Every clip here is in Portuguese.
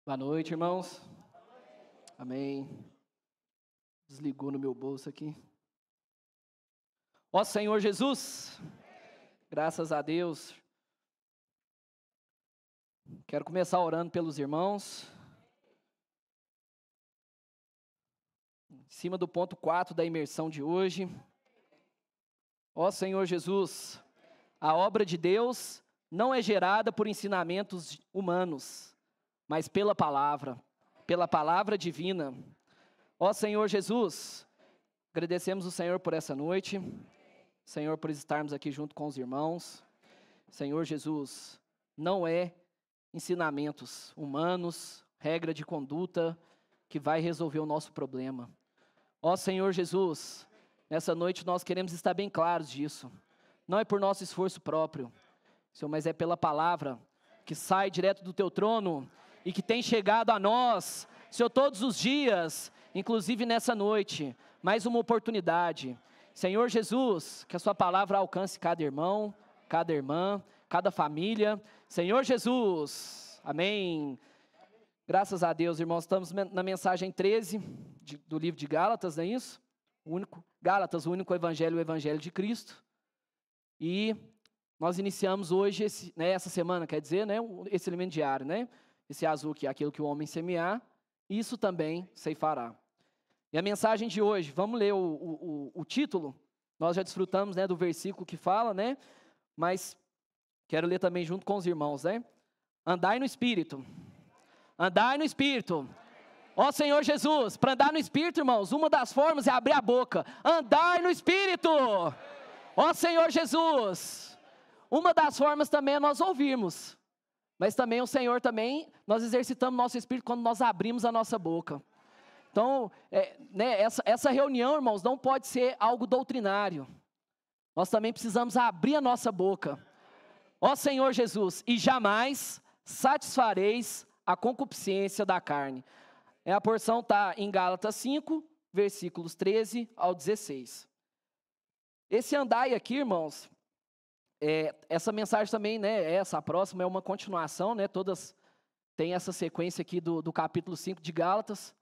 Boa noite, irmãos. Amém. Desligou no meu bolso aqui. Ó Senhor Jesus, graças a Deus. Quero começar orando pelos irmãos. Em cima do ponto 4 da imersão de hoje. Ó Senhor Jesus, a obra de Deus não é gerada por ensinamentos humanos, mas pela palavra divina. Ó Senhor Jesus, agradecemos o Senhor por essa noite, Senhor, por estarmos aqui junto com os irmãos. Senhor Jesus, não é ensinamentos humanos, regra de conduta que vai resolver o nosso problema. Ó Senhor Jesus, nessa noite nós queremos estar bem claros disso. Não é por nosso esforço próprio, Senhor, mas é pela palavra que sai direto do teu trono e que tem chegado a nós, Senhor, todos os dias, inclusive nessa noite, mais uma oportunidade. Senhor Jesus, que a sua palavra alcance cada irmão, cada irmã, cada família. Senhor Jesus, amém. Graças a Deus, irmãos, estamos na mensagem 13 do livro de Gálatas, não é isso? Gálatas, o único evangelho, o evangelho de Cristo. E nós iniciamos hoje, essa semana, quer dizer, esse elemento diário, né? Esse azul que é aquilo que o homem semear, isso também ceifará. E a mensagem de hoje, vamos ler o título. Nós já desfrutamos, do versículo que fala, mas quero ler também junto com os irmãos, Andai no Espírito. Andai no Espírito. Ó Senhor Jesus, para andar no Espírito, irmãos, uma das formas é abrir a boca. Andai no Espírito. Ó Senhor Jesus. Uma das formas também é nós ouvirmos. Mas também o Senhor, nós exercitamos nosso espírito quando nós abrimos a nossa boca. Então, essa reunião, irmãos, não pode ser algo doutrinário. Nós também precisamos abrir a nossa boca. Ó Senhor Jesus, e jamais satisfareis a concupiscência da carne. A porção está em Gálatas 5, versículos 13 ao 16. Esse andai aqui, irmãos, essa mensagem também, essa próxima é uma continuação, todas têm essa sequência aqui do capítulo 5 de Gálatas,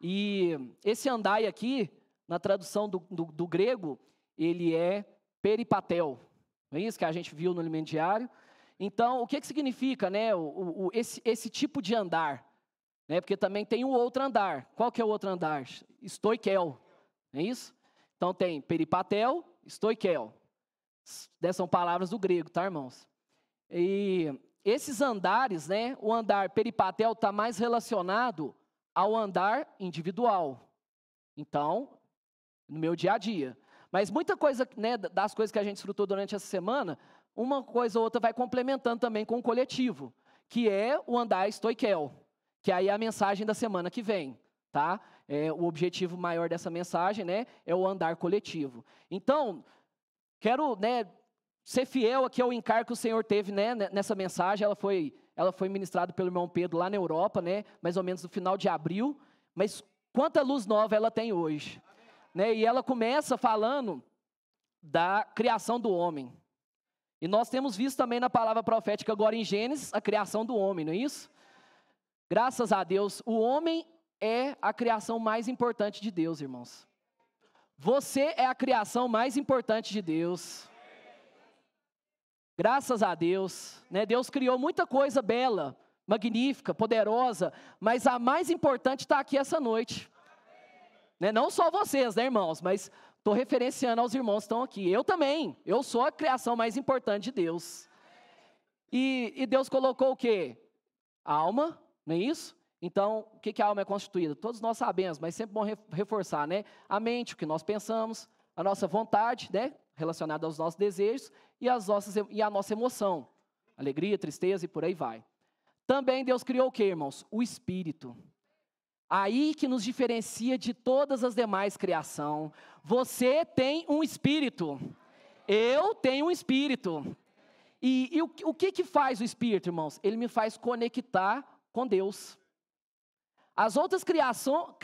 e esse andai aqui, na tradução do grego, ele é peripatel, não é isso que a gente viu no elemento diário? Então, o que significa, esse tipo de andar? Porque também tem o outro andar. Qual que é o outro andar? Stoikel, não é isso? Então tem peripatel, stoikel. São palavras do grego, tá, irmãos? E esses andares, o andar peripatel está mais relacionado ao andar individual. Então, no meu dia a dia. Mas muita coisa, das coisas que a gente desfrutou durante essa semana, uma coisa ou outra vai complementando também com o coletivo, que é o andar stoikel, que aí é a mensagem da semana que vem, tá? O objetivo maior dessa mensagem, é o andar coletivo. Então, quero, ser fiel aqui ao encargo que o Senhor teve, nessa mensagem. Ela foi ministrada pelo irmão Pedro lá na Europa, mais ou menos no final de abril. Mas quanta luz nova ela tem hoje. E ela começa falando da criação do homem. E nós temos visto também na palavra profética agora em Gênesis, a criação do homem, não é isso? Graças a Deus, o homem é a criação mais importante de Deus, irmãos. Você é a criação mais importante de Deus. Graças a Deus, Deus criou muita coisa bela, magnífica, poderosa, mas a mais importante está aqui essa noite. Não só vocês, irmãos, mas estou referenciando aos irmãos que estão aqui. Eu também, eu sou a criação mais importante de Deus. E Deus colocou o quê? A alma, não é isso? Então, o que a alma é constituída? Todos nós sabemos, mas sempre bom reforçar, A mente, o que nós pensamos, a nossa vontade, relacionada aos nossos desejos, e a nossa emoção, alegria, tristeza e por aí vai. Também Deus criou o que, irmãos? O Espírito. Aí que nos diferencia de todas as demais criação. Você tem um Espírito. Eu tenho um Espírito. E o que faz o Espírito, irmãos? Ele me faz conectar com Deus. As outras criação,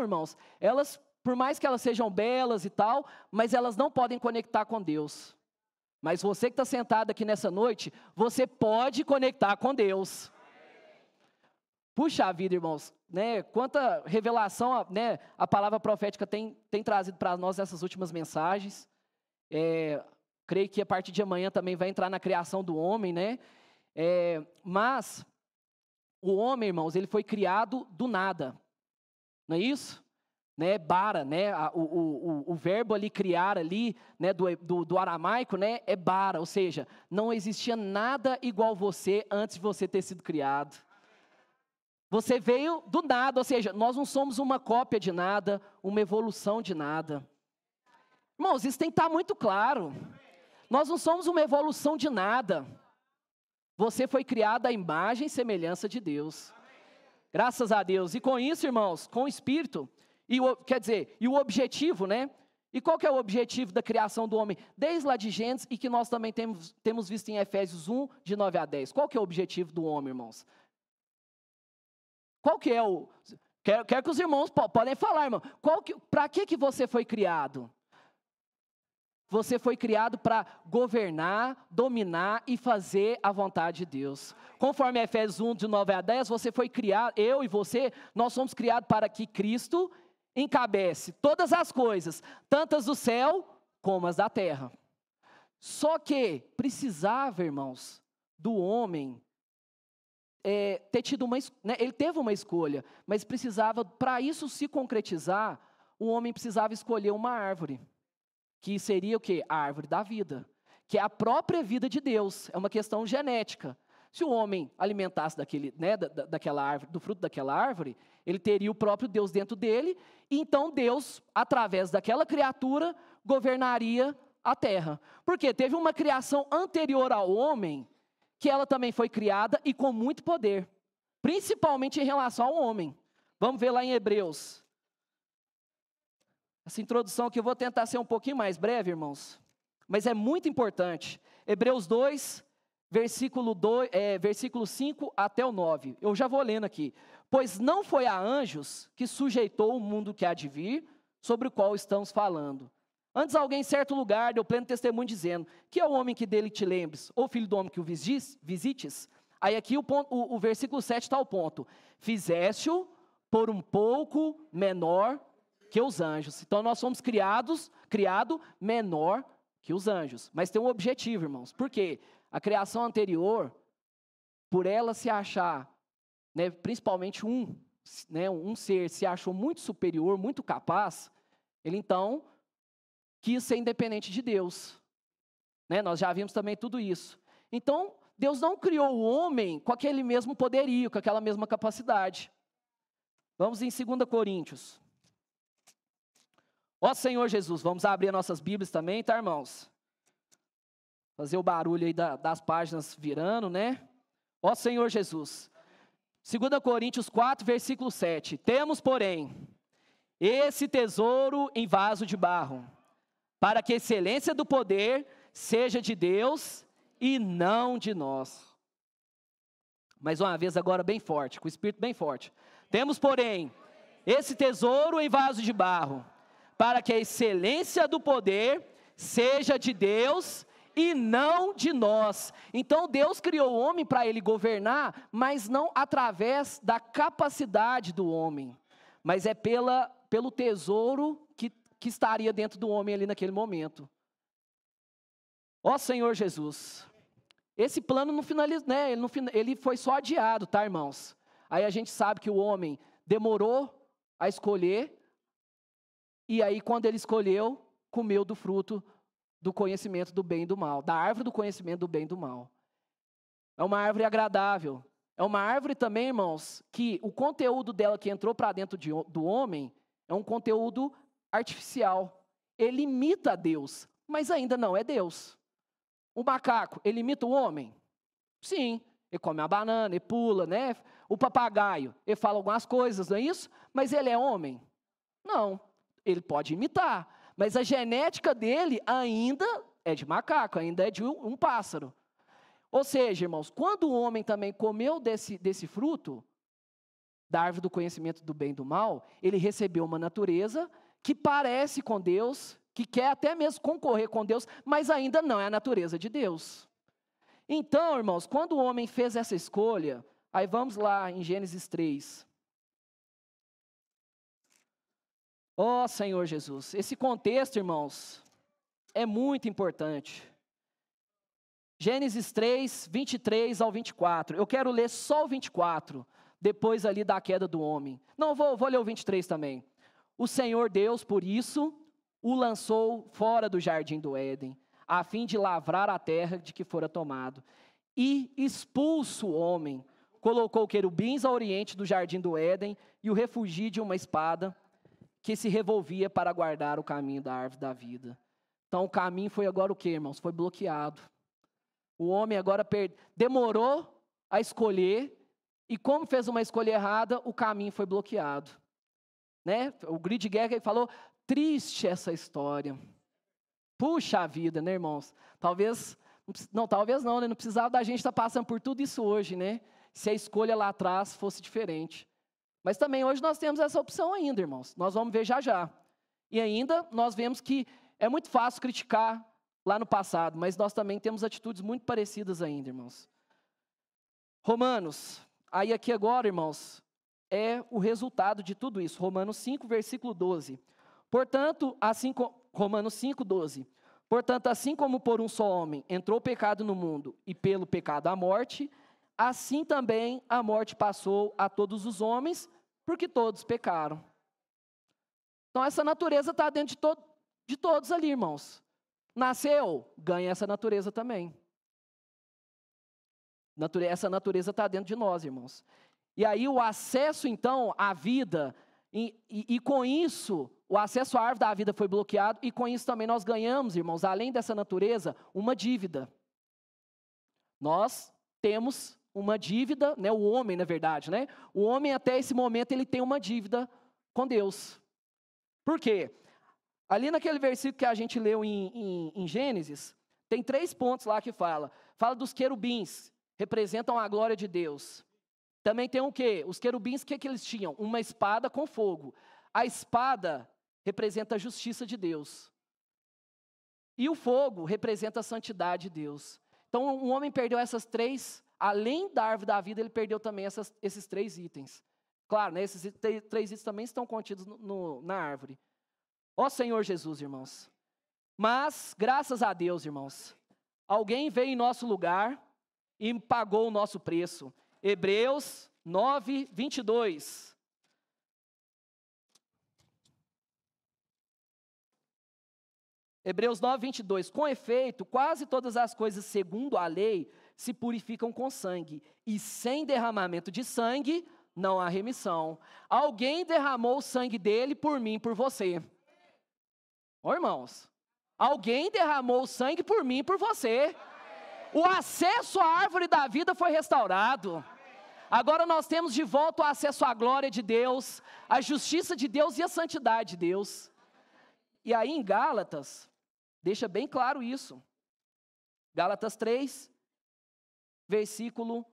irmãos, elas, por mais que elas sejam belas e tal, mas elas não podem conectar com Deus. Mas você que está sentado aqui nessa noite, você pode conectar com Deus. Puxa vida, irmãos, né? Quanta revelação, né, a palavra profética tem trazido para nós nessas últimas mensagens. Creio que a partir de amanhã também vai entrar na criação do homem, né? Mas o homem, irmãos, ele foi criado do nada, não é isso? Né, bara, né, o verbo ali, criar ali, né, do aramaico, né, é bara, ou seja, não existia nada igual você antes de você ter sido criado. Você veio do nada, ou seja, nós não somos uma cópia de nada, uma evolução de nada. Irmãos, isso tem que estar muito claro. Nós não somos uma evolução de nada. Você foi criado à imagem e semelhança de Deus. Graças a Deus. E com isso, irmãos, com o Espírito, e o objetivo, né? E qual que é o objetivo da criação do homem? Desde lá de Gênesis, e que nós também temos visto em Efésios 1, de 9 a 10. Qual que é o objetivo do homem, irmãos? Qual que é o... Quero que os irmãos podem falar, irmão. Para que você foi criado? Você foi criado para governar, dominar e fazer a vontade de Deus. Conforme Efésios 1, de 9 a 10, você foi criado, eu e você, nós somos criados para que Cristo encabece todas as coisas, tantas do céu como as da terra. Só que precisava, irmãos, do homem ter tido ele teve uma escolha, mas precisava, para isso se concretizar, o homem precisava escolher uma árvore, que seria o quê? A árvore da vida, que é a própria vida de Deus, é uma questão genética. Se o homem alimentasse daquela árvore, do fruto daquela árvore, ele teria o próprio Deus dentro dele, e então Deus, através daquela criatura, governaria a terra. Porque teve uma criação anterior ao homem, que ela também foi criada e com muito poder, principalmente em relação ao homem. Vamos ver lá em Hebreus. Essa introdução aqui eu vou tentar ser um pouquinho mais breve, irmãos, mas é muito importante. Hebreus 2, versículo 5 até o 9. Eu já vou lendo aqui. Pois não foi a anjos que sujeitou o mundo que há de vir, sobre o qual estamos falando. Antes alguém em certo lugar deu pleno testemunho dizendo, que é o homem que dele te lembres, ou filho do homem que o visites? Aí aqui o versículo 7 está o ponto. Fizeste-o por um pouco menor que os anjos. Então nós somos criado menor que os anjos. Mas tem um objetivo, irmãos. Por quê? A criação anterior, por ela se achar, né, principalmente um ser se achou muito superior, muito capaz, ele então quis ser independente de Deus. Né? Nós já vimos também tudo isso. Então, Deus não criou o homem com aquele mesmo poderio, com aquela mesma capacidade. Vamos em 2 Coríntios. Ó Senhor Jesus, vamos abrir nossas Bíblias também, tá, irmãos? Fazer o barulho aí das páginas virando, né? Ó Senhor Jesus. 2 Coríntios 4, versículo 7. Temos, porém, esse tesouro em vaso de barro, para que a excelência do poder seja de Deus e não de nós. Mais uma vez agora bem forte, com o espírito bem forte. Temos, porém, esse tesouro em vaso de barro, para que a excelência do poder seja de Deus e não de nós. Então Deus criou o homem para ele governar, mas não através da capacidade do homem, mas é pelo tesouro que estaria dentro do homem ali naquele momento. Ó Senhor Jesus, esse plano não finalizou, né? Ele foi só adiado, tá, irmãos? Aí a gente sabe que o homem demorou a escolher, e aí quando ele escolheu, comeu do fruto do conhecimento do bem e do mal, da árvore do conhecimento do bem e do mal. É uma árvore agradável, é uma árvore também, irmãos, que o conteúdo dela que entrou para dentro do homem, é um conteúdo artificial, ele imita a Deus, mas ainda não é Deus. O macaco, ele imita o homem? Sim, ele come a banana, ele pula, né? O papagaio, ele fala algumas coisas, não é isso? Mas ele é homem? Não, ele pode imitar, mas a genética dele ainda é de macaco, ainda é de um pássaro. Ou seja, irmãos, quando o homem também comeu desse fruto, da árvore do conhecimento do bem e do mal, ele recebeu uma natureza que parece com Deus, que quer até mesmo concorrer com Deus, mas ainda não é a natureza de Deus. Então, irmãos, quando o homem fez essa escolha, Aí vamos lá em Gênesis 3. Ó Senhor Jesus, esse contexto, irmãos, é muito importante. Gênesis 3, 23 ao 24. Eu quero ler só o 24, depois ali da queda do homem. Não, vou ler o 23 também. O Senhor Deus, por isso, o lançou fora do jardim do Éden, a fim de lavrar a terra de que fora tomado. E expulso o homem, colocou querubins ao oriente do jardim do Éden e o refugiu de uma espada que se revolvia para guardar o caminho da árvore da vida. Então o caminho foi agora o quê, irmãos? Foi bloqueado. O homem agora demorou a escolher, e como fez uma escolha errada, o caminho foi bloqueado. Né? O Grid Guerra falou, triste essa história. Puxa vida, né, irmãos? Talvez não, né? Não precisava da gente estar passando por tudo isso hoje, né? Se a escolha lá atrás fosse diferente. Mas também hoje nós temos essa opção ainda, irmãos. Nós vamos ver já já. E ainda nós vemos que é muito fácil criticar lá no passado, mas nós também temos atitudes muito parecidas ainda, irmãos. Romanos, aí aqui agora, irmãos, é o resultado de tudo isso. Romanos 5, versículo 12. Portanto, Romanos 5, 12. Portanto, assim como por um só homem entrou o pecado no mundo, e pelo pecado a morte, assim também a morte passou a todos os homens, porque todos pecaram. Então essa natureza está dentro de todos ali, irmãos. Nasceu, ganha essa natureza também. Essa natureza está dentro de nós, irmãos. E aí o acesso, então, à vida, e com isso, o acesso à árvore da vida foi bloqueado, e com isso também nós ganhamos, irmãos, além dessa natureza, uma dívida. Nós temos uma dívida, né, o homem, na verdade, né? O homem até esse momento ele tem uma dívida com Deus. Por quê? Ali naquele versículo que a gente leu em Gênesis, tem 3 pontos lá que fala dos querubins, representam a glória de Deus. Também tem o quê? Os querubins, o que eles tinham? Uma espada com fogo. A espada representa a justiça de Deus. E o fogo representa a santidade de Deus. Então o homem perdeu essas 3, além da árvore da vida, ele perdeu também esses 3 itens. Claro, né, esses 3 itens também estão contidos na árvore. Ó Senhor Jesus, irmãos. Mas, graças a Deus, irmãos, alguém veio em nosso lugar e pagou o nosso preço. Hebreus 9, 22. Hebreus 9, 22. Com efeito, quase todas as coisas segundo a lei se purificam com sangue, e sem derramamento de sangue não há remissão. Alguém derramou o sangue dele por mim e por você. Ô, irmãos, alguém derramou o sangue por mim e por você. O acesso à árvore da vida foi restaurado. Agora nós temos de volta o acesso à glória de Deus, à justiça de Deus e à santidade de Deus. E aí em Gálatas, deixa bem claro isso. Gálatas 3, versículo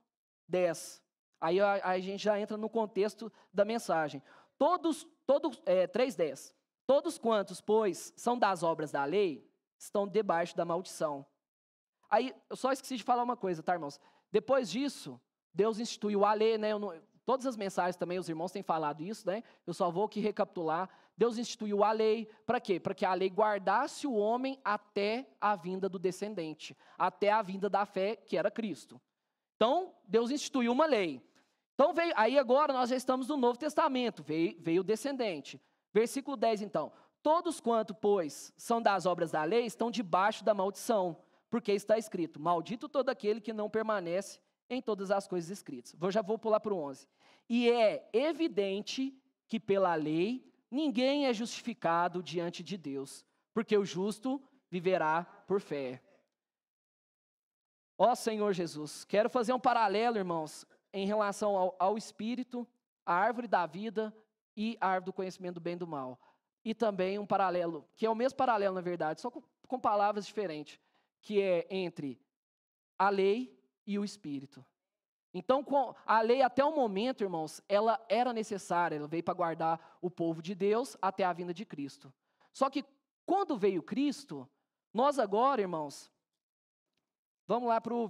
10. Aí a gente já entra no contexto da mensagem. 3:10. Todos quantos, pois, são das obras da lei, estão debaixo da maldição. Aí, eu só esqueci de falar uma coisa, tá, irmãos? Depois disso, Deus instituiu a lei, né? Todas as mensagens também, os irmãos têm falado isso, né? Eu só vou aqui recapitular. Deus instituiu a lei, para quê? Para que a lei guardasse o homem até a vinda do descendente, até a vinda da fé, que era Cristo. Então, Deus instituiu uma lei. Então, aí agora nós já estamos no Novo Testamento, veio o descendente. Versículo 10, então. Todos quanto, pois, são das obras da lei, estão debaixo da maldição, porque está escrito, maldito todo aquele que não permanece em todas as coisas escritas. Já vou pular para o 11. E é evidente que pela lei ninguém é justificado diante de Deus, porque o justo viverá por fé. Ó Senhor Jesus, quero fazer um paralelo, irmãos, em relação ao Espírito, a árvore da vida e a árvore do conhecimento do bem e do mal. E também um paralelo, que é o mesmo paralelo, na verdade, só com palavras diferentes, que é entre a lei e o Espírito. Então, a lei, até o momento, irmãos, ela era necessária, ela veio para guardar o povo de Deus até a vinda de Cristo. Só que, quando veio Cristo, nós agora, irmãos, vamos lá para o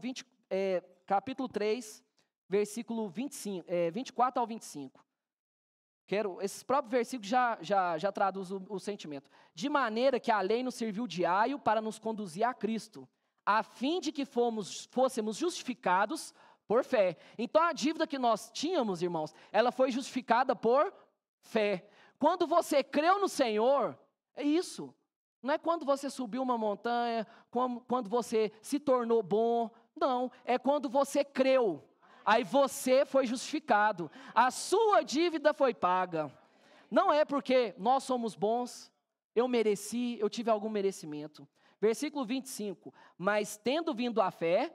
capítulo 3, versículo 25, 24 ao 25. Esses próprios versículos já traduzem o sentimento. De maneira que a lei nos serviu de aio para nos conduzir a Cristo, a fim de que fôssemos justificados por fé. Então a dívida que nós tínhamos, irmãos, ela foi justificada por fé. Quando você creu no Senhor, é isso. Não é quando você subiu uma montanha, quando você se tornou bom. Não, é quando você creu. Aí você foi justificado. A sua dívida foi paga. Não é porque nós somos bons, eu mereci, eu tive algum merecimento. Versículo 25. Mas tendo vindo a fé,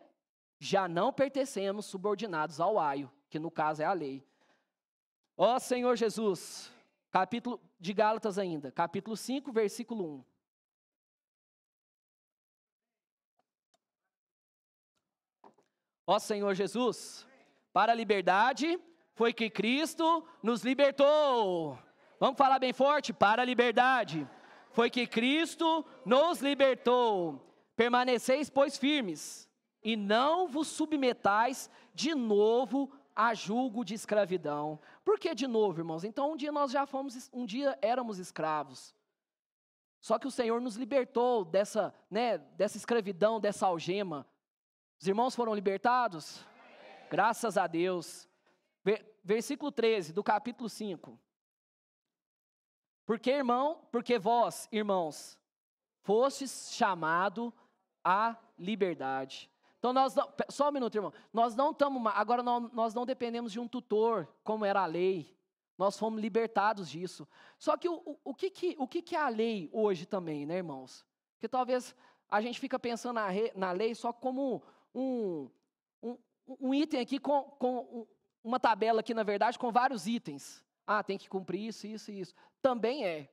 já não pertencemos subordinados ao aio, que no caso é a lei. Ó Senhor Jesus, capítulo de Gálatas ainda, capítulo 5, versículo 1. Ó Senhor Jesus, para a liberdade foi que Cristo nos libertou. Vamos falar bem forte? Para a liberdade foi que Cristo nos libertou. Permaneceis, pois, firmes, e não vos submetais de novo a julgo de escravidão. Por que de novo, irmãos? Então um dia éramos escravos. Só que o Senhor nos libertou dessa escravidão, dessa algema. Os irmãos foram libertados? Amém. Graças a Deus. Versículo 13 do capítulo 5. Porque vós, irmãos, fostes chamado à liberdade. Então só um minuto, irmão. Nós não dependemos de um tutor, como era a lei. Nós fomos libertados disso. Só que o que é a lei hoje também, né, irmãos? Porque talvez a gente fica pensando na lei só como um item aqui com uma tabela aqui, na verdade, com vários itens. Tem que cumprir isso, isso e isso. Também é.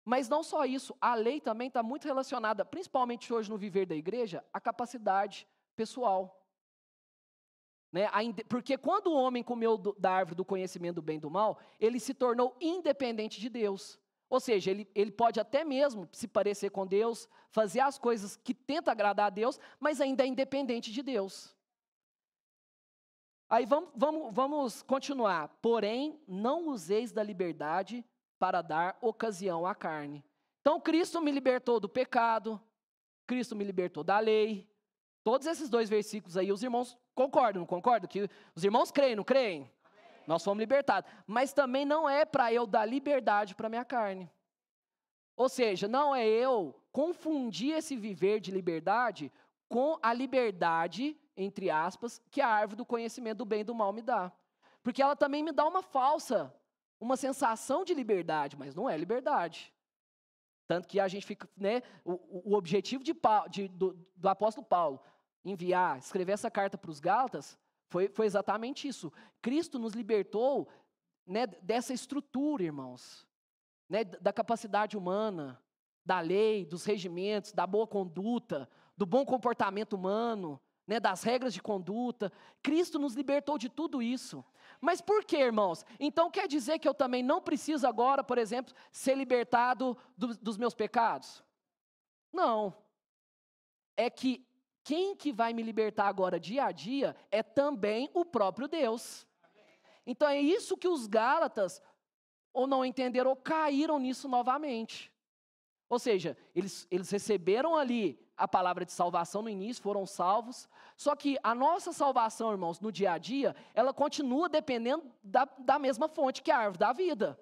Mas não só isso, a lei também está muito relacionada, principalmente hoje no viver da igreja, à capacidade pessoal. Né? Porque quando o homem comeu da árvore do conhecimento do bem e do mal, ele se tornou independente de Deus. Ou seja, ele pode até mesmo se parecer com Deus, fazer as coisas que tenta agradar a Deus, mas ainda é independente de Deus. Aí vamos continuar. Porém, não useis da liberdade para dar ocasião à carne. Então, Cristo me libertou do pecado, Cristo me libertou da lei. Todos esses dois versículos aí, os irmãos concordam, não concordam? Que os irmãos creem, não creem? Amém. Nós fomos libertados. Mas também não é para eu dar liberdade para a minha carne. Ou seja, não é eu confundir esse viver de liberdade com a liberdade, entre aspas, que a árvore do conhecimento do bem e do mal me dá. Porque ela também me dá uma sensação de liberdade, mas não é liberdade. Tanto que a gente fica, né, o objetivo do apóstolo Paulo escrever essa carta para os Gálatas, foi exatamente isso. Cristo nos libertou, né, dessa estrutura, irmãos, né, da capacidade humana, da lei, dos regimentos, da boa conduta, do bom comportamento humano, né, das regras de conduta. Cristo nos libertou de tudo isso. Mas por quê, irmãos? Então quer dizer que eu também não preciso agora, por exemplo, ser libertado dos meus pecados? Não. É que quem que vai me libertar agora dia a dia é também o próprio Deus. Então é isso que os Gálatas ou não entenderam ou caíram nisso novamente. Ou seja, eles receberam ali a palavra de salvação no início, foram salvos, só que a nossa salvação, irmãos, no dia a dia, ela continua dependendo da mesma fonte que a árvore da vida.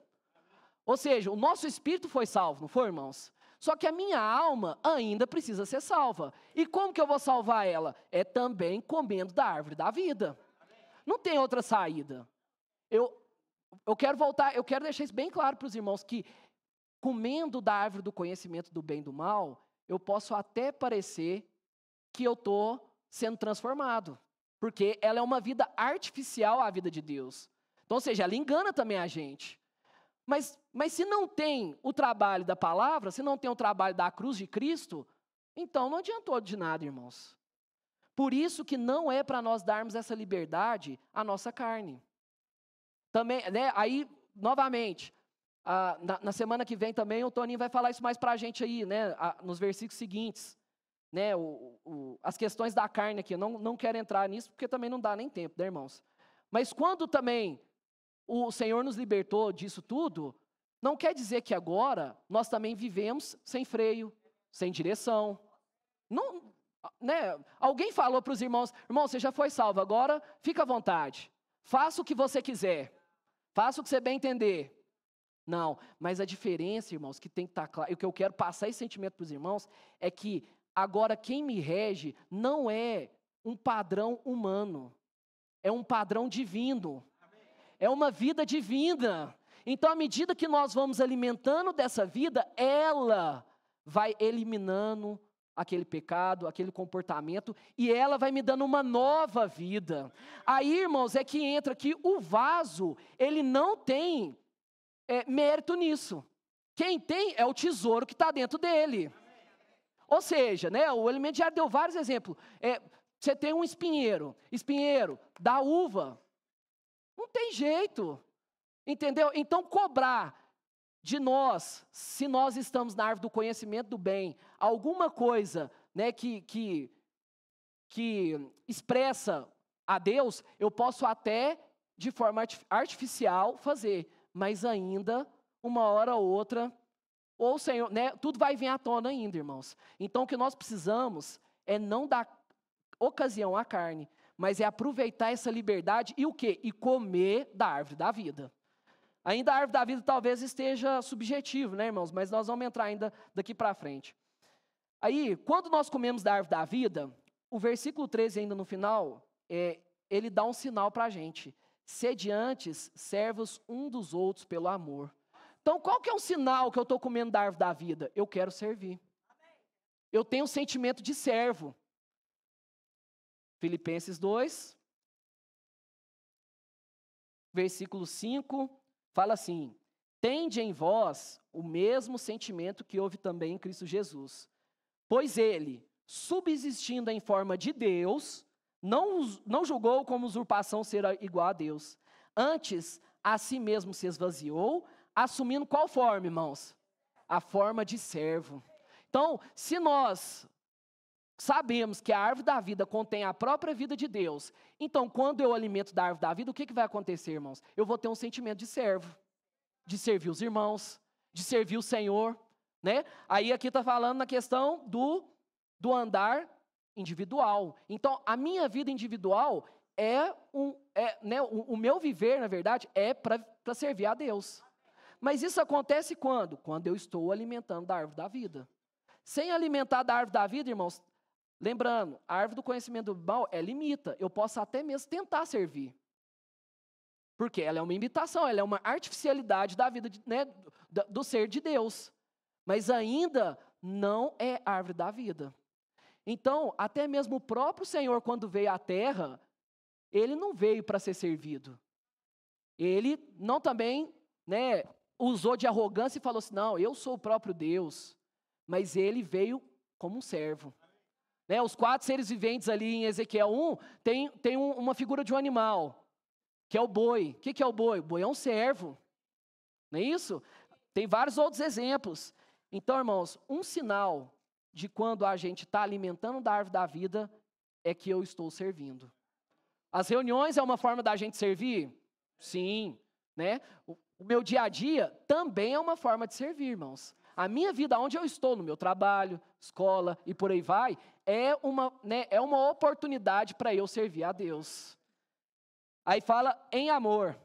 Ou seja, o nosso espírito foi salvo, não foi, irmãos? Só que a minha alma ainda precisa ser salva. E como que eu vou salvar ela? É também comendo da árvore da vida. Não tem outra saída. Eu quero deixar isso bem claro para os irmãos, que comendo da árvore do conhecimento do bem e do mal, eu posso até parecer que eu estou sendo transformado, porque ela é uma vida artificial à vida de Deus. Então, ou seja, ela engana também a gente. Mas se não tem o trabalho da palavra, se não tem o trabalho da cruz de Cristo, então não adiantou de nada, irmãos. Por isso que não é para nós darmos essa liberdade à nossa carne. Também, né, aí, novamente, na semana que vem também o Toninho vai falar isso mais para a gente aí, né, nos versículos seguintes, né, as questões da carne aqui. Eu não quero entrar nisso porque também não dá nem tempo, né, irmãos? Mas quando também o Senhor nos libertou disso tudo, não quer dizer que agora nós também vivemos sem freio, sem direção. Não, né? Alguém falou para os irmãos, irmão, você já foi salvo, agora fica à vontade. Faça o que você quiser. Faça o que você bem entender. Não, mas a diferença, irmãos, que tem que estar claro, e o que eu quero passar esse sentimento para os irmãos, é que agora quem me rege não é um padrão humano, é um padrão divino. É uma vida divina. Então, à medida que nós vamos alimentando dessa vida, ela vai eliminando aquele pecado, aquele comportamento, e ela vai me dando uma nova vida. Aí, irmãos, é que entra que o vaso, ele não tem mérito nisso. Quem tem é o tesouro que está dentro dele. Ou seja, né, o Elemento Diário deu vários exemplos. Você tem um espinheiro dá uva. Não tem jeito, entendeu? Então, cobrar de nós, se nós estamos na árvore do conhecimento do bem, alguma coisa, né, que expressa a Deus, eu posso até, de forma artificial, fazer, mas ainda, uma hora ou outra, ou o Senhor, né, tudo vai vir à tona ainda, irmãos. Então, o que nós precisamos é não dar ocasião à carne, mas é aproveitar essa liberdade e o quê? E comer da árvore da vida. Ainda a árvore da vida talvez esteja subjetivo, né, irmãos? Mas nós vamos entrar ainda daqui para frente. Aí, quando nós comemos da árvore da vida, o versículo 13 ainda no final, ele dá um sinal para a gente. Sede antes servos um dos outros pelo amor. Então, qual que é um sinal que eu estou comendo da árvore da vida? Eu quero servir. Eu tenho um sentimento de servo. Filipenses 2, versículo 5, fala assim: tende em vós o mesmo sentimento que houve também em Cristo Jesus. Pois ele, subsistindo em forma de Deus, não julgou como usurpação ser igual a Deus. Antes, a si mesmo se esvaziou, assumindo qual forma, irmãos? A forma de servo. Então, se nós sabemos que a árvore da vida contém a própria vida de Deus, então quando eu alimento da árvore da vida, o que vai acontecer, irmãos? Eu vou ter um sentimento de servo, de servir os irmãos, de servir o Senhor, né? Aí aqui está falando na questão do andar individual. Então, a minha vida individual o meu viver, na verdade, é para servir a Deus. Mas isso acontece quando? Quando eu estou alimentando da árvore da vida. Sem alimentar da árvore da vida, irmãos, lembrando, a árvore do conhecimento do mal limita. Eu posso até mesmo tentar servir. Porque ela é uma imitação, ela é uma artificialidade da vida, né, do ser de Deus. Mas ainda não é a árvore da vida. Então, até mesmo o próprio Senhor, quando veio à terra, ele não veio para ser servido. Ele não também, né, usou de arrogância e falou assim, não, eu sou o próprio Deus. Mas ele veio como um servo. Né, os 4 seres viventes ali em Ezequiel 1, tem uma figura de um animal, que é o boi. O que é o boi? O boi é um servo. Não é isso? Tem vários outros exemplos. Então, irmãos, um sinal de quando a gente está alimentando da árvore da vida é que eu estou servindo. As reuniões é uma forma da gente servir? Sim. Né? O meu dia a dia também é uma forma de servir, irmãos. A minha vida, onde eu estou, no meu trabalho, escola e por aí vai, é uma oportunidade para eu servir a Deus. Aí fala em amor.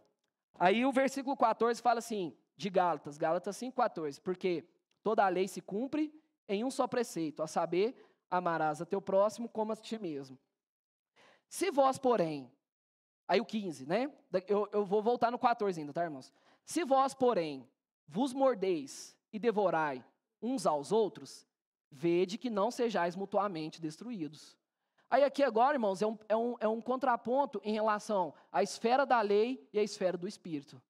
Aí o versículo 14 fala assim, de Gálatas 5:14, porque toda a lei se cumpre em um só preceito, a saber, amarás a teu próximo como a ti mesmo. Se vós, porém, aí o 15, né? Eu vou voltar no 14 ainda, tá, irmãos? Se vós, porém, vos mordeis e devorai uns aos outros, vede que não sejais mutuamente destruídos. Aí aqui agora, irmãos, é um contraponto em relação à esfera da lei e à esfera do Espírito.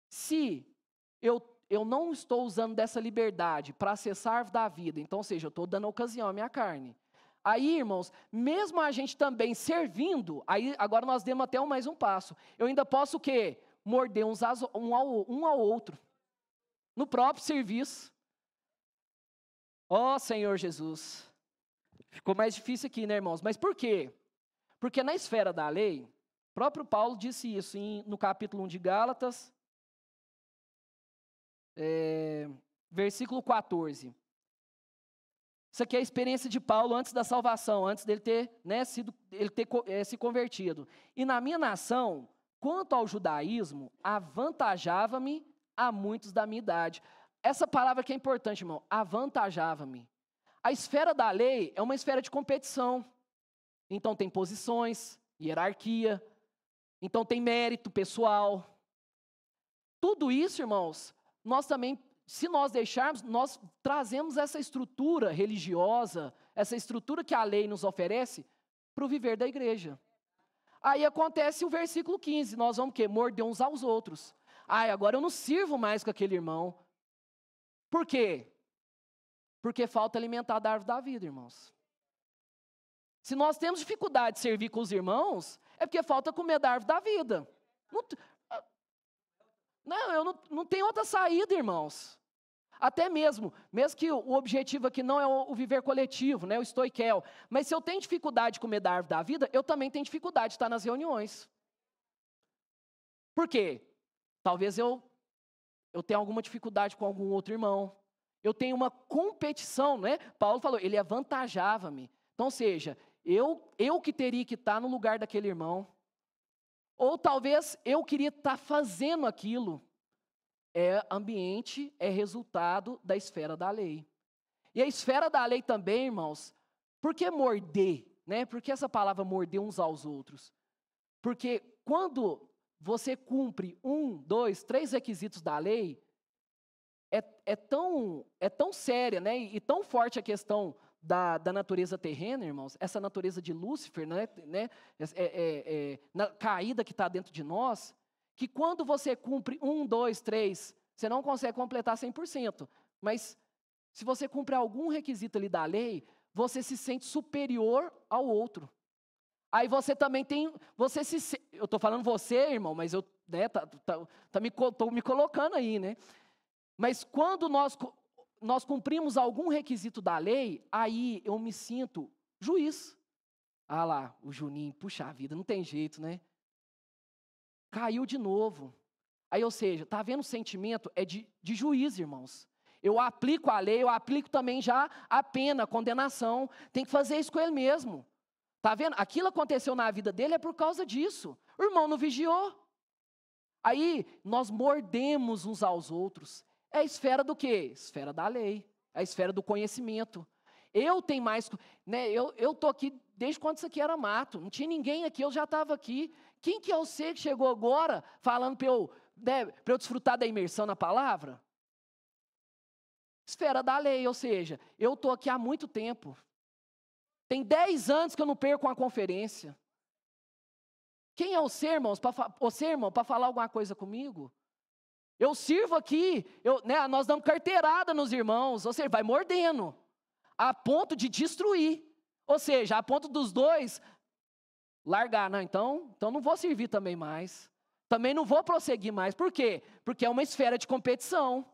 Se eu não estou usando dessa liberdade para acessar a árvore da vida, então, ou seja, eu estou dando ocasião à minha carne. Aí, irmãos, mesmo a gente também servindo, aí agora nós demos até mais um passo. Eu ainda posso o quê? Morder um ao outro. No próprio serviço. Ó Senhor Jesus. Ficou mais difícil aqui, né, irmãos? Mas por quê? Porque na esfera da lei, O próprio Paulo disse isso no capítulo 1 de Gálatas, versículo 14. Isso aqui é a experiência de Paulo antes da salvação, antes dele ter, se convertido. E na minha nação, quanto ao judaísmo, avantajava-me a muitos da minha idade. Essa palavra que é importante, irmão, avantajava-me. A esfera da lei é uma esfera de competição. Então tem posições, hierarquia, então tem mérito pessoal. Tudo isso, irmãos, nós também, se nós deixarmos, nós trazemos essa estrutura religiosa, essa estrutura que a lei nos oferece para o viver da igreja. Aí acontece o versículo 15, nós vamos o quê? Morder uns aos outros. Agora eu não sirvo mais com aquele irmão. Por quê? Porque falta alimentar da árvore da vida, irmãos. Se nós temos dificuldade de servir com os irmãos, é porque falta comer da árvore da vida. Não tem outra saída, irmãos. Até mesmo que o objetivo aqui não é o viver coletivo, o estoiquel, mas se eu tenho dificuldade de comer da árvore da vida, eu também tenho dificuldade de estar nas reuniões. Por quê? Talvez eu tenha alguma dificuldade com algum outro irmão. Eu tenho uma competição, Paulo falou, ele avantajava-me. Então, ou seja, eu que teria que estar no lugar daquele irmão. Ou talvez eu queria estar fazendo aquilo. Ambiente é resultado da esfera da lei. E a esfera da lei também, irmãos, por que morder? Por que essa palavra morder uns aos outros? Porque quando você cumpre 1, 2, 3 requisitos da lei, é tão séria, e tão forte a questão da natureza terrena, irmãos, essa natureza de Lúcifer, na caída que está dentro de nós, que quando você cumpre 1, 2, 3, você não consegue completar 100%, mas se você cumpre algum requisito ali da lei, você se sente superior ao outro. Aí você também eu estou falando você, irmão, mas eu estou me colocando aí, Mas quando nós cumprimos algum requisito da lei, aí eu me sinto juiz. Lá, o Juninho, puxa a vida, não tem jeito, Caiu de novo. Aí, ou seja, está vendo o sentimento? É de juiz, irmãos. Eu aplico a lei, eu aplico também já a pena, a condenação. Tem que fazer isso com ele mesmo. Está vendo? Aquilo aconteceu na vida dele é por causa disso. O irmão não vigiou. Aí, nós mordemos uns aos outros. É a esfera do quê? Esfera da lei. É a esfera do conhecimento. Eu tenho mais... Eu estou aqui desde quando isso aqui era mato. Não tinha ninguém aqui, eu já estava aqui. Quem que eu sei que chegou agora falando para eu desfrutar da imersão na palavra? Esfera da lei, ou seja, eu estou aqui há muito tempo. Tem 10 anos que eu não perco uma conferência. Quem é você, irmãos, para falar alguma coisa comigo? Eu sirvo aqui, nós damos carteirada nos irmãos, ou seja, vai mordendo, a ponto de destruir. Ou seja, a ponto dos dois largar. Então não vou servir também mais. Também não vou prosseguir mais. Por quê? Porque é uma esfera de competição.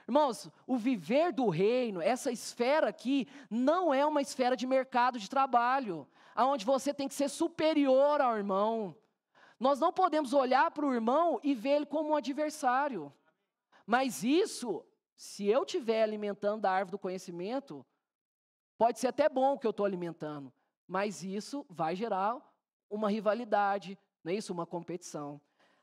Irmãos, o viver do reino, essa esfera aqui, não é uma esfera de mercado de trabalho, onde você tem que ser superior ao irmão. Nós não podemos olhar para o irmão e ver ele como um adversário. Mas isso, se eu estiver alimentando da árvore do conhecimento, pode ser até bom o que eu estou alimentando, mas isso vai gerar uma rivalidade, não é isso? Uma competição.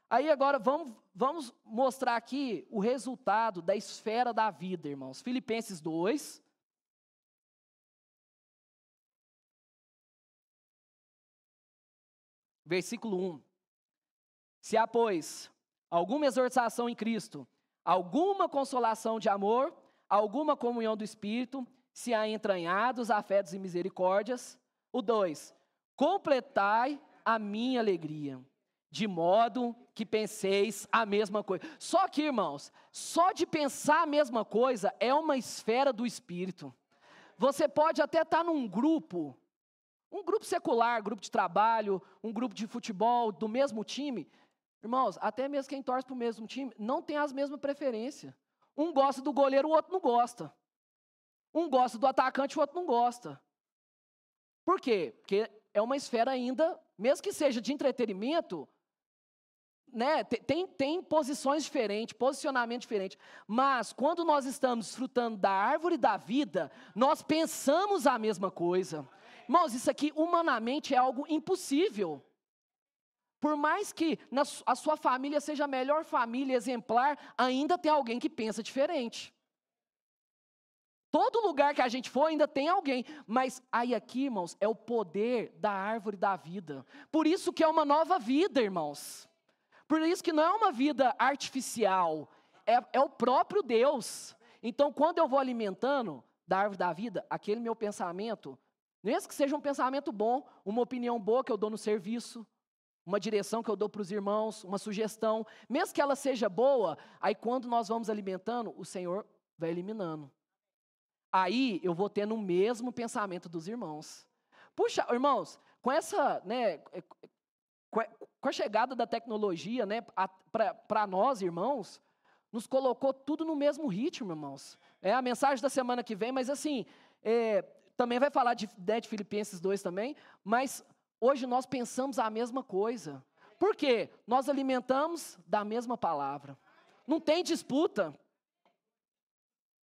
Aí agora vamos mostrar aqui o resultado da esfera da vida, irmãos. Filipenses 2. Versículo 1. Se há, pois, alguma exortação em Cristo, alguma consolação de amor, alguma comunhão do Espírito, se há entranhados, afetos e misericórdias. O 2. Completai a minha alegria, de modo que penseis a mesma coisa. Só que, irmãos, só de pensar a mesma coisa é uma esfera do Espírito. Você pode até estar num grupo, um grupo secular, grupo de trabalho, um grupo de futebol, do mesmo time. Irmãos, até mesmo quem torce para o mesmo time, não tem as mesmas preferências. Um gosta do goleiro, o outro não gosta. Um gosta do atacante, o outro não gosta. Por quê? Porque é uma esfera ainda, mesmo que seja de entretenimento, né, tem posições diferentes, posicionamento diferente, mas quando nós estamos desfrutando da árvore da vida, nós pensamos a mesma coisa. Irmãos, isso aqui humanamente é algo impossível. Por mais que a sua família seja a melhor família exemplar, ainda tem alguém que pensa diferente. Todo lugar que a gente for ainda tem alguém, mas aí aqui, irmãos, é o poder da árvore da vida. Por isso que é uma nova vida, irmãos. Por isso que não é uma vida artificial, é o próprio Deus. Então, quando eu vou alimentando da árvore da vida, aquele meu pensamento, mesmo que seja um pensamento bom, uma opinião boa que eu dou no serviço, uma direção que eu dou para os irmãos, uma sugestão, mesmo que ela seja boa, aí quando nós vamos alimentando, o Senhor vai eliminando. Aí eu vou tendo o mesmo pensamento dos irmãos. Puxa, irmãos, com essa, né, com a chegada da tecnologia, né, para nós, irmãos, nos colocou tudo no mesmo ritmo, irmãos. É a mensagem da semana que vem, mas assim, também vai falar de Filipenses 2 também, mas hoje nós pensamos a mesma coisa. Por quê? Nós alimentamos da mesma palavra. Não tem disputa.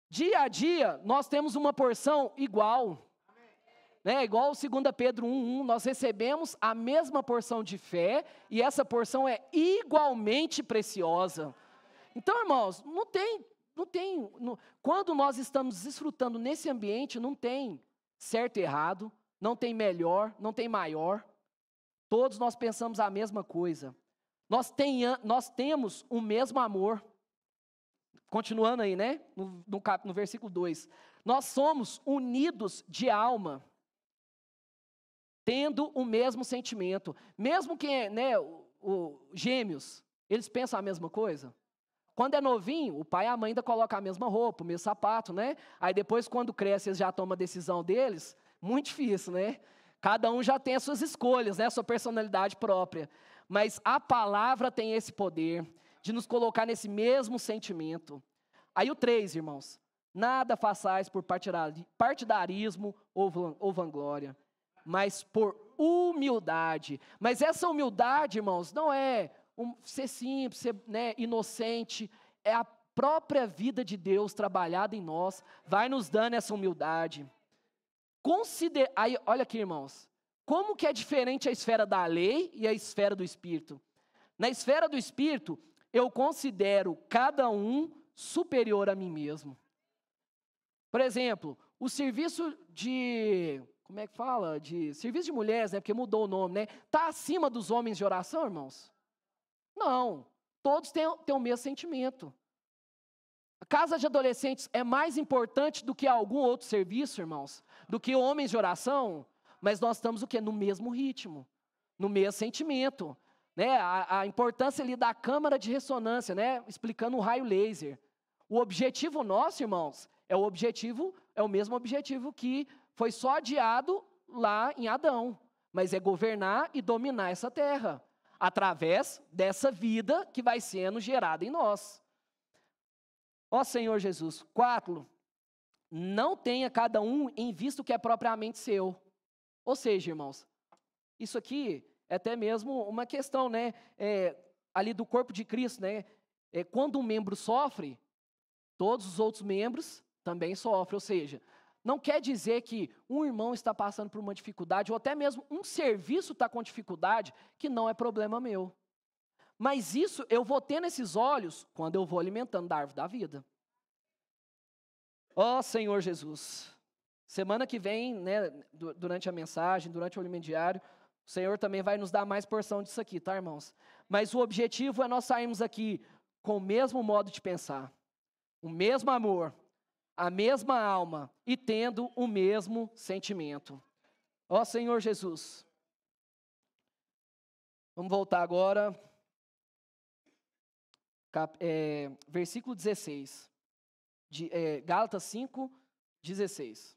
Dia a dia, nós temos uma porção igual. Né? Igual 2 Pedro 1:1, nós recebemos a mesma porção de fé, e essa porção é igualmente preciosa. Então, irmãos, quando nós estamos desfrutando nesse ambiente, não tem certo e errado, não tem melhor, não tem maior. Todos nós pensamos a mesma coisa. Nós temos o mesmo amor. Continuando aí, né? No versículo 2. Nós somos unidos de alma, tendo o mesmo sentimento. Mesmo que, né, gêmeos, eles pensam a mesma coisa. Quando é novinho, o pai e a mãe ainda colocam a mesma roupa, o mesmo sapato, né? Aí depois, quando cresce, eles já tomam a decisão deles. Muito difícil, né? Cada um já tem as suas escolhas, né? A sua personalidade própria. Mas a palavra tem esse poder de nos colocar nesse mesmo sentimento. Aí o 3, irmãos. Nada façais por partidarismo ou vanglória, mas por humildade. Mas essa humildade, irmãos, não é ser simples, ser, né, inocente. É a própria vida de Deus trabalhada em nós, vai nos dando essa humildade. Aí, olha aqui, irmãos. Como que é diferente a esfera da lei e a esfera do Espírito? Na esfera do Espírito, eu considero cada um superior a mim mesmo. Por exemplo, o serviço de, como é que fala? De serviço de mulheres, né? Porque mudou o nome, né? Está acima dos homens de oração, irmãos? Não. Todos têm o mesmo sentimento. A casa de adolescentes é mais importante do que algum outro serviço, irmãos? Do que homens de oração? Mas nós estamos o quê? No mesmo ritmo, no mesmo sentimento. Né? A importância ali da câmara de ressonância, né? Explicando o raio laser. O objetivo nosso, irmãos, é o mesmo objetivo que foi só adiado lá em Adão, mas é governar e dominar essa terra, através dessa vida que vai sendo gerada em nós. Ó Senhor Jesus. 4, não tenha cada um em vista o que é propriamente seu. Ou seja, irmãos, isso aqui é até mesmo uma questão, né, ali do corpo de Cristo, né? Quando um membro sofre, todos os outros membros também sofrem. Ou seja, não quer dizer que um irmão está passando por uma dificuldade, ou até mesmo um serviço está com dificuldade, que não é problema meu. Mas isso eu vou tendo esses olhos quando eu vou alimentando da árvore da vida. Ó Senhor Jesus, semana que vem, né, durante a mensagem, durante o alimento diário, o Senhor também vai nos dar mais porção disso aqui, tá, irmãos? Mas o objetivo é nós sairmos aqui com o mesmo modo de pensar, o mesmo amor, a mesma alma e tendo o mesmo sentimento. Ó Senhor Jesus. Vamos voltar agora, versículo 16, Gálatas 5:16.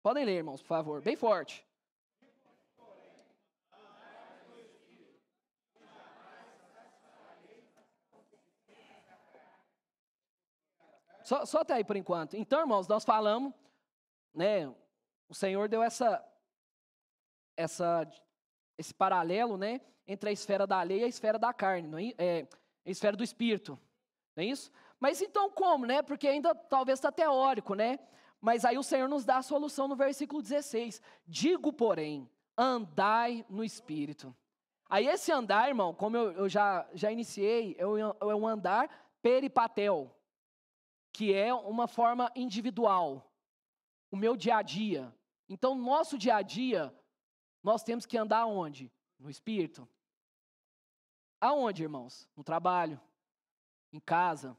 Podem ler, irmãos, por favor, bem forte. Só até aí por enquanto. Então, irmãos, nós falamos, né? O Senhor deu esse paralelo, né? Entre a esfera da lei e a esfera da carne, não é? A esfera do espírito, não é isso? Mas então como, né? Porque ainda talvez está teórico, né? Mas aí o Senhor nos dá a solução no versículo 16. Digo, porém, andai no espírito. Aí esse andar, irmão, como eu já iniciei, é um andar peripatel, que é uma forma individual, o meu dia a dia. Então, nosso dia a dia, nós temos que andar onde? No espírito. Aonde, irmãos? No trabalho, em casa,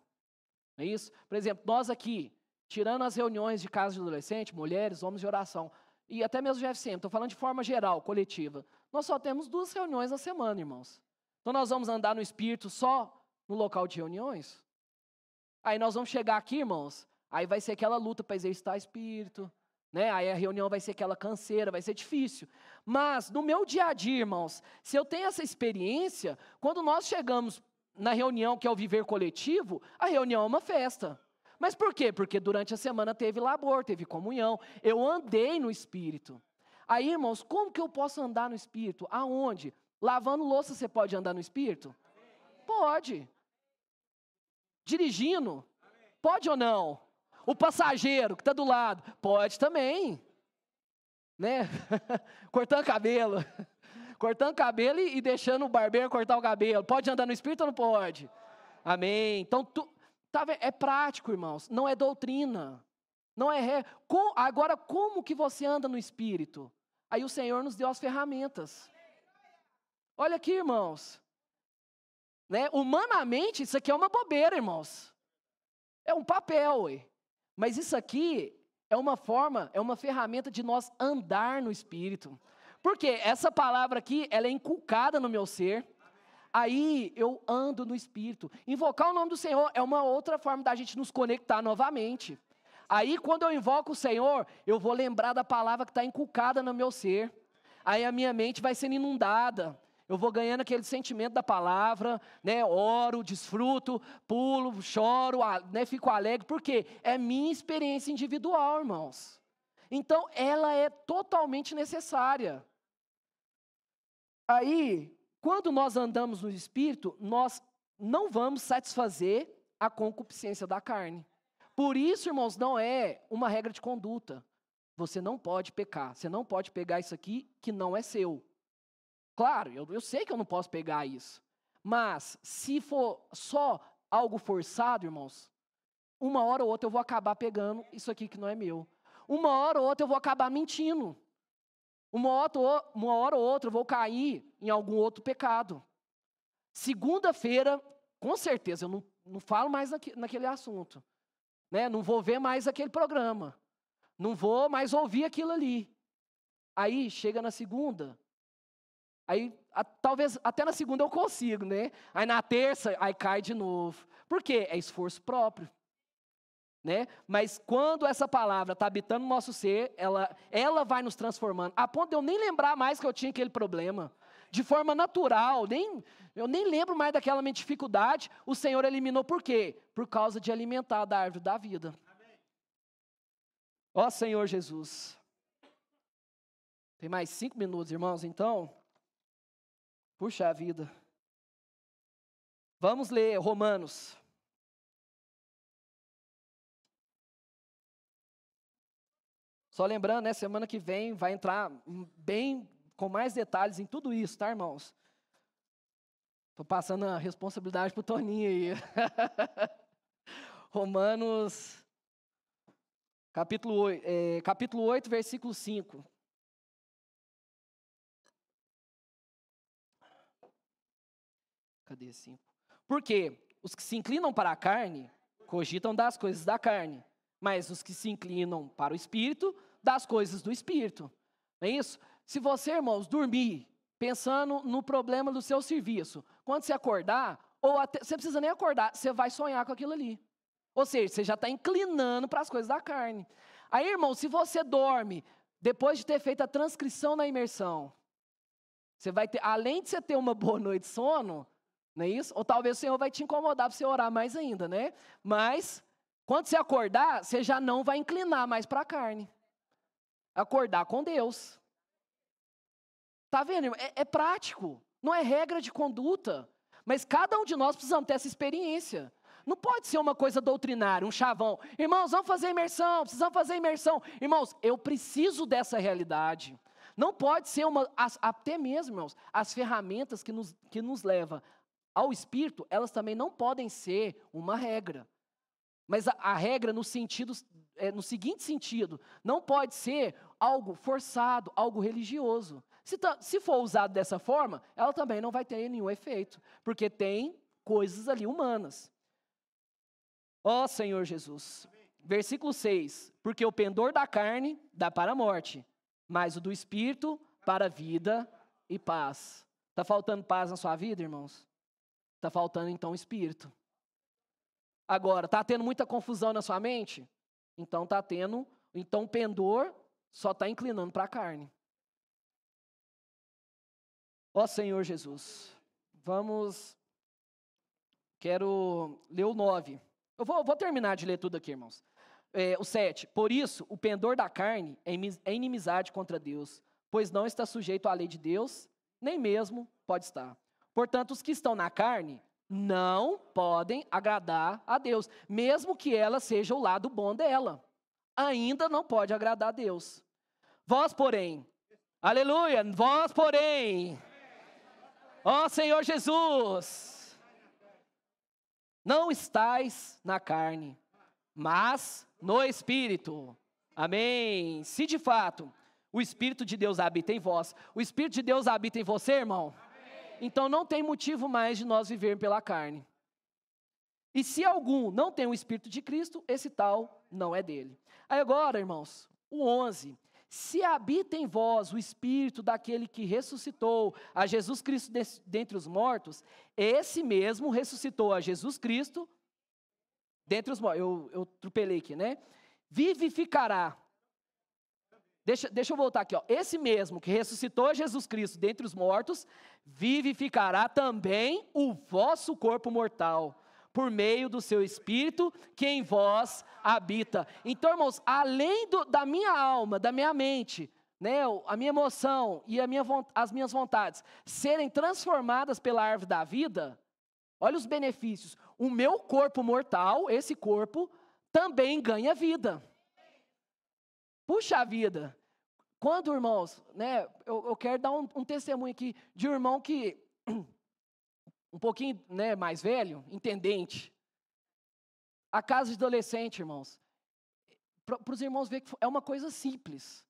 não é isso? Por exemplo, nós aqui, tirando as reuniões de casa de adolescente, mulheres, homens de oração, e até mesmo de FCM, estou falando de forma geral, coletiva, nós só temos 2 reuniões na semana, irmãos. Então nós vamos andar no espírito só no local de reuniões? Aí nós vamos chegar aqui, irmãos, aí vai ser aquela luta para exercitar espírito, né? Aí a reunião vai ser aquela canseira, vai ser difícil. Mas no meu dia a dia, irmãos, se eu tenho essa experiência, quando nós chegamos na reunião que é o viver coletivo, a reunião é uma festa. Mas por quê? Porque durante a semana teve labor, teve comunhão, eu andei no espírito. Aí, irmãos, como que eu posso andar no espírito? Aonde? Lavando louça você pode andar no espírito? Pode. Dirigindo? Pode ou não? O passageiro que está do lado? Pode também. Né? Cortando cabelo. Cortando cabelo e deixando o barbeiro cortar o cabelo. Pode andar no espírito ou não pode? Amém. Então, é prático, irmãos. Não é doutrina. Não é Agora, como que você anda no espírito? Aí o Senhor nos deu as ferramentas. Olha aqui, irmãos. Né? Humanamente, isso aqui é uma bobeira, irmãos. É um papel, ué. Mas isso aqui é uma forma, é uma ferramenta de nós andar no espírito. Porque essa palavra aqui, ela é inculcada no meu ser. Aí eu ando no espírito. Invocar o nome do Senhor é uma outra forma da gente nos conectar novamente. Aí quando eu invoco o Senhor, eu vou lembrar da palavra que está inculcada no meu ser. Aí a minha mente vai sendo inundada. Eu vou ganhando aquele sentimento da palavra, né? Oro, desfruto, pulo, choro, né? Fico alegre. Por quê? É minha experiência individual, irmãos. Então, ela é totalmente necessária. Aí, quando nós andamos no Espírito, nós não vamos satisfazer a concupiscência da carne. Por isso, irmãos, não é uma regra de conduta. Você não pode pecar. Você não pode pegar isso aqui que não é seu. Claro, eu sei que eu não posso pegar isso. Mas, se for só algo forçado, irmãos, uma hora ou outra eu vou acabar pegando isso aqui que não é meu. Uma hora ou outra eu vou acabar mentindo. Uma hora ou outra eu vou cair em algum outro pecado. Segunda-feira, com certeza, eu não falo mais naquele assunto. Né? Não vou ver mais aquele programa. Não vou mais ouvir aquilo ali. Aí, chega na segunda. Aí, talvez, até na segunda eu consigo, né? Aí na terça, aí cai de novo. Por quê? É esforço próprio. Né? Mas quando essa palavra está habitando no nosso ser, ela vai nos transformando. A ponto de eu nem lembrar mais que eu tinha aquele problema. De forma natural, eu nem lembro mais daquela minha dificuldade. O Senhor eliminou por quê? Por causa de alimentar da árvore da vida. Ó Senhor Jesus. Tem mais 5 minutos, irmãos, então. Puxa vida. Vamos ler Romanos. Só lembrando, né, semana que vem vai entrar bem, com mais detalhes em tudo isso, tá, irmãos? Estou passando a responsabilidade para o Toninho aí. Romanos, capítulo 8, versículo 5. Cadê 5? Porque os que se inclinam para a carne, cogitam das coisas da carne. Mas os que se inclinam para o Espírito, das coisas do Espírito. Não é isso? Se você, irmãos, dormir pensando no problema do seu serviço, quando você acordar, ou até, você não precisa nem acordar, você vai sonhar com aquilo ali. Ou seja, você já está inclinando para as coisas da carne. Aí, irmão, se você dorme, depois de ter feito a transcrição na imersão, você vai ter, além de você ter uma boa noite de sono, não é isso? Ou talvez o Senhor vai te incomodar para você orar mais ainda, né? Mas Quando você acordar, você já não vai inclinar mais para a carne. Acordar com Deus. Tá vendo, irmão? É prático, não é regra de conduta. Mas cada um de nós precisamos ter essa experiência. Não pode ser uma coisa doutrinária, um chavão. Irmãos, vamos fazer imersão, precisamos fazer imersão. Irmãos, eu preciso dessa realidade. Não pode ser até mesmo, irmãos, as ferramentas que nos levam ao Espírito, elas também não podem ser uma regra. Mas a regra no seguinte sentido, não pode ser algo forçado, algo religioso. Se for usado dessa forma, ela também não vai ter nenhum efeito, porque tem coisas ali humanas. Ó Senhor Jesus, versículo 6, porque o pendor da carne dá para a morte, mas o do Espírito para a vida e paz. Está faltando paz na sua vida, irmãos? Está faltando então Espírito. Agora, está tendo muita confusão na sua mente? Então o pendor só está inclinando para a carne. Ó Senhor Jesus, quero ler o 9. Eu vou terminar de ler tudo aqui, irmãos. O 7, por isso, o pendor da carne é inimizade contra Deus, pois não está sujeito à lei de Deus, nem mesmo pode estar. Portanto, os que estão na carne não podem agradar a Deus, mesmo que ela seja o lado bom dela. Ainda não pode agradar a Deus. Vós, porém, aleluia, vós, porém, ó Senhor Jesus, não estais na carne, mas no Espírito. Amém. Se de fato o Espírito de Deus habita em vós, o Espírito de Deus habita em você, irmão? Amém. Então não tem motivo mais de nós vivermos pela carne. E se algum não tem o Espírito de Cristo, esse tal não é dele. Aí agora, irmãos, o 11. Se habita em vós o Espírito daquele que ressuscitou a Jesus Cristo dentre os mortos, esse mesmo ressuscitou a Jesus Cristo dentre os mortos. Eu atropelei aqui, né? Vivificará. Deixa eu voltar aqui, ó. Esse mesmo que ressuscitou a Jesus Cristo dentre os mortos, vivificará também o vosso corpo mortal, por meio do seu Espírito que em vós habita. Então, irmãos, além da minha alma, da minha mente, né, a minha emoção e as minhas vontades serem transformadas pela árvore da vida, olha os benefícios. O meu corpo mortal, esse corpo, também ganha vida. Puxa vida. Quando, irmãos, né, eu quero dar um testemunho aqui de um irmão que um pouquinho, né, mais velho, entendente. A casa de adolescente, irmãos. Para os irmãos verem que é uma coisa simples.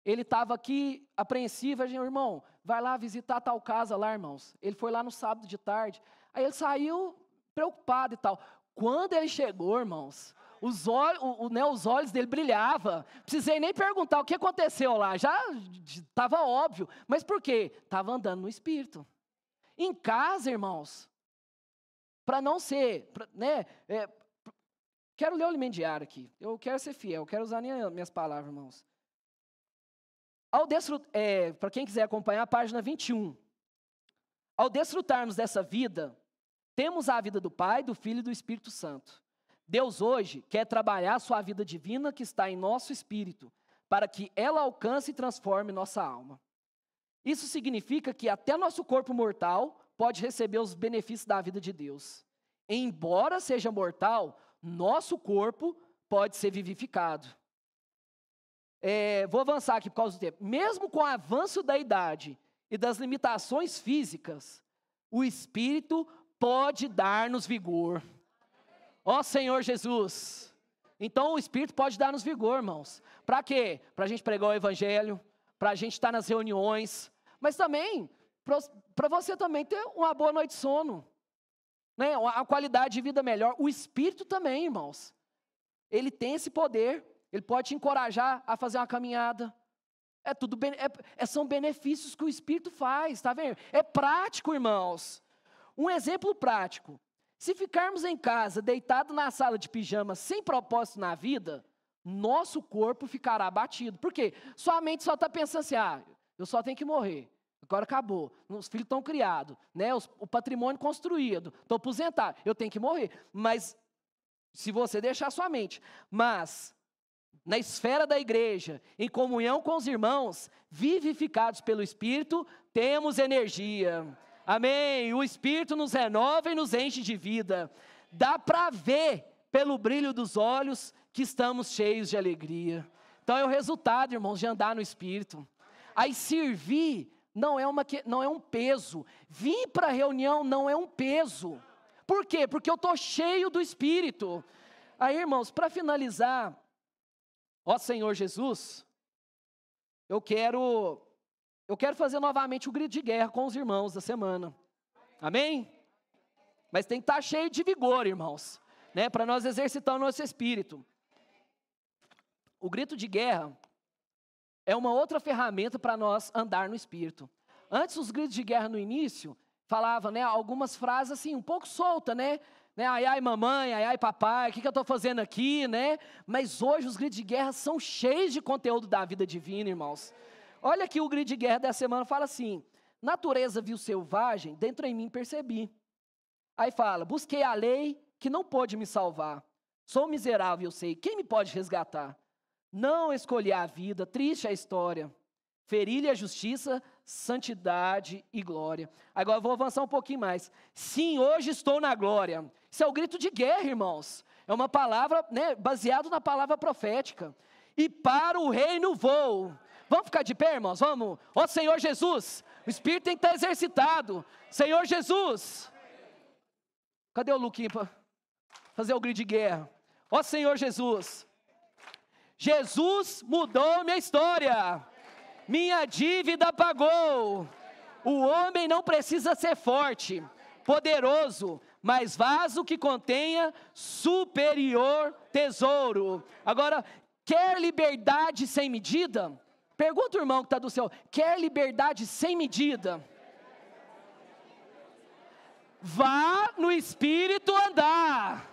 Ele estava aqui apreensivo, a gente, irmão, vai lá visitar tal casa lá, irmãos. Ele foi lá no sábado de tarde. Aí ele saiu preocupado e tal. Quando ele chegou, irmãos, os olhos dele brilhavam. Precisei nem perguntar o que aconteceu lá. Já estava óbvio. Mas por quê? Estava andando no Espírito. Em casa, irmãos, para não ser, né, quero ler o alimento diário aqui, eu quero ser fiel, quero usar minhas palavras, irmãos. Para quem quiser acompanhar, a página 21. Ao desfrutarmos dessa vida, temos a vida do Pai, do Filho e do Espírito Santo. Deus hoje quer trabalhar a sua vida divina que está em nosso espírito, para que ela alcance e transforme nossa alma. Isso significa que até nosso corpo mortal pode receber os benefícios da vida de Deus. Embora seja mortal, nosso corpo pode ser vivificado. Vou avançar aqui por causa do tempo. Mesmo com o avanço da idade e das limitações físicas, o Espírito pode dar-nos vigor. Ó Senhor Jesus. Então o Espírito pode dar-nos vigor, irmãos. Para quê? Para a gente pregar o Evangelho, para a gente estar nas reuniões, mas também para você também ter uma boa noite de sono, né? Uma qualidade de vida melhor. O Espírito também, irmãos, ele tem esse poder, ele pode te encorajar a fazer uma caminhada. São benefícios que o Espírito faz, tá vendo? É prático, irmãos. Um exemplo prático. Se ficarmos em casa, deitado na sala de pijama, sem propósito na vida, nosso corpo ficará abatido. Por quê? Sua mente só está pensando assim, eu só tenho que morrer. Agora acabou, os filhos estão criados, né? O patrimônio construído, estou aposentado, eu tenho que morrer. Mas Se você deixar sua mente. Mas, na esfera da igreja, em comunhão com os irmãos, vivificados pelo Espírito, temos energia. Amém. O Espírito nos renova e nos enche de vida. Dá para ver pelo brilho dos olhos que estamos cheios de alegria. Então é o resultado, irmãos, de andar no Espírito. Aí servir não é um peso. Vir para a reunião não é um peso. Por quê? Porque eu estou cheio do Espírito. Aí, irmãos, para finalizar, ó Senhor Jesus, eu quero fazer novamente o grito de guerra com os irmãos da semana. Amém? Mas tem que estar cheio de vigor, irmãos, né? Para nós exercitar o nosso espírito. O grito de guerra é uma outra ferramenta para nós andar no Espírito. Antes, os gritos de guerra no início, falava, né, algumas frases assim, um pouco solta, né? Ai, ai, mamãe, ai, ai, papai, o que eu estou fazendo aqui, né? Mas hoje os gritos de guerra são cheios de conteúdo da vida divina, irmãos. Olha aqui o grito de guerra dessa semana, fala assim, natureza vil selvagem, dentro em mim percebi. Aí fala, busquei a lei que não pôde me salvar. Sou miserável, eu sei, quem me pode resgatar? Não escolhi a vida, triste a história. Feri-lhe a justiça, santidade e glória. Agora vou avançar um pouquinho mais. Sim, hoje estou na glória. Isso é o grito de guerra, irmãos. É uma palavra, né, baseado na palavra profética. E para o reino vou. Vamos ficar de pé, irmãos? Vamos. Ó Senhor Jesus, o Espírito tem que estar exercitado. Senhor Jesus. Cadê o Luquinha para fazer o grito de guerra? Ó Senhor Jesus. Jesus mudou minha história, minha dívida pagou. O homem não precisa ser forte, poderoso, mas vaso que contenha superior tesouro. Agora, quer liberdade sem medida? Pergunta o irmão que está do céu, quer liberdade sem medida? Vá no Espírito andar.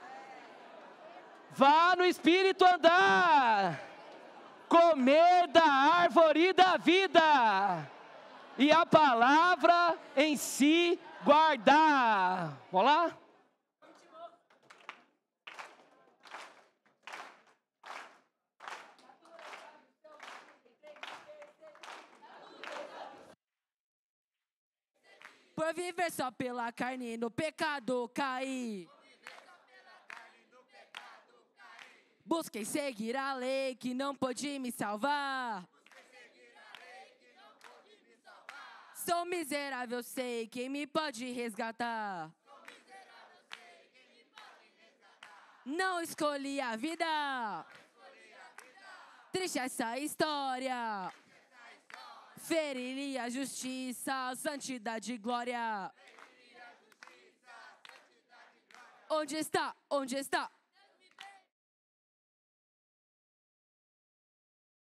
Vá no Espírito andar, comer da árvore da vida, e a palavra em si guardar. Vamos lá? Por viver só pela carne, no pecado cair. Busquei seguir a lei que não pôde me salvar. Sou miserável, sei quem me pode resgatar. Não escolhi a vida. Triste essa história. Feri-lhe a justiça, santidade e glória. Onde está? Onde está?